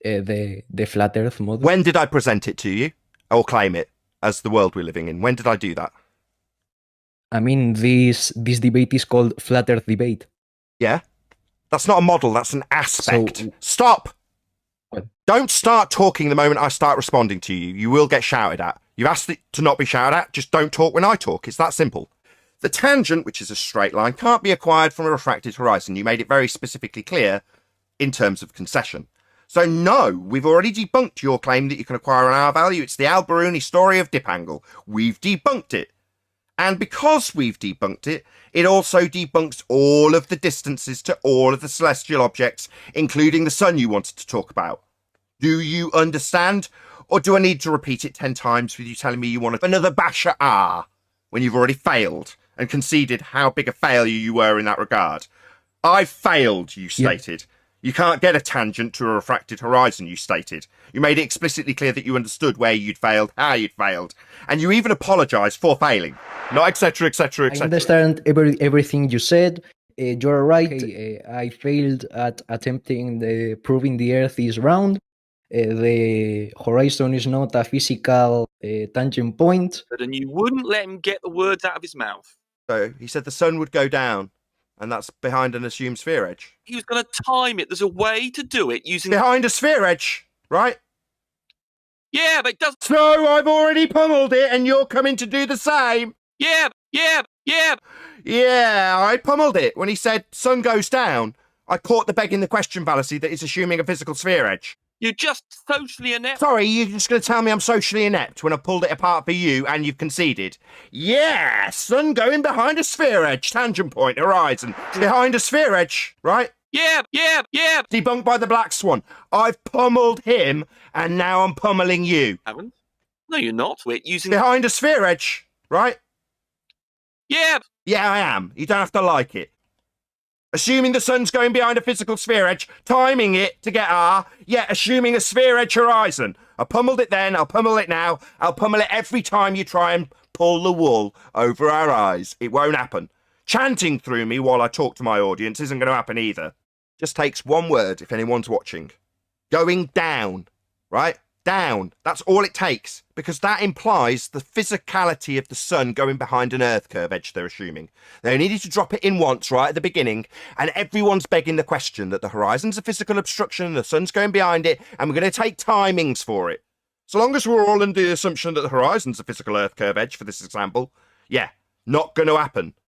the flat Earth model. When did I present it to you or claim it as the world we're living in? When did I do that? I mean, this debate is called flat Earth debate. Yeah, that's not a model. That's an aspect. So, Stop. what? Don't start talking the moment I start responding to you. You will get shouted at. You've asked it to not be shouted at. Just don't talk when I talk. It's that simple. The tangent, which is a straight line, can't be acquired from a refracted horizon. You made it very specifically clear in terms of concession. So no, we've already debunked your claim that you can acquire an R value. It's the Al-Biruni story of dip angle. We've debunked it. And because we've debunked it, it also debunks all of the distances to all of the celestial objects, including the sun you wanted to talk about. Do you understand? Or do I need to repeat it 10 times with you telling me you want another bash at R when you've already failed and conceded how big a failure you were in that regard? I failed, you stated. Yeah. You can't get a tangent to a refracted horizon, you stated. You made it explicitly clear that you understood where you'd failed, how you'd failed, and you even apologised for failing. Not etc, etc, etc. I understand everything you said. You're right. I failed at attempting proving the Earth is round. The horizon is not a physical tangent point. And you wouldn't let him get the words out of his mouth. So he said the sun would go down, and that's behind an assumed sphere edge. He was going to time it. There's a way to do it using... Behind a sphere edge, right? Yeah, but it doesn't... So I've already pummeled it, and you're coming to do the same? Yeah. Yeah, I pummeled it. When he said sun goes down, I caught the begging the question fallacy that it's assuming a physical sphere edge. You're just socially inept. Sorry, you're just going to tell me I'm socially inept when I pulled it apart for you and you've conceded? Yeah, sun going behind a sphere edge, tangent point, horizon. Behind a sphere edge, right? Yeah. Debunked by the Black Swan. I've pummeled him and now I'm pummeling you. Haven't? No, you're not. We're using... Behind a sphere edge, right? Yeah. Yeah, I am. You don't have to like it. Assuming the sun's going behind a physical sphere edge, timing it to get R, yet assuming a sphere edge horizon. I pummeled it then, I'll pummel it now, I'll pummel it every time you try and pull the wool over our eyes. It won't happen. Chanting through me while I talk to my audience isn't going to happen either. Just takes one word if anyone's watching. Going down, right? Down. That's all it takes, because that implies the physicality of the sun going behind an Earth curve edge they're assuming. They needed to drop it in once right at the beginning, and everyone's begging the question that the horizon's a physical obstruction, the sun's going behind it, and we're going to take timings for it. So long as we're all under the assumption that the horizon's a physical Earth curve edge for this example, yeah, not going to happen.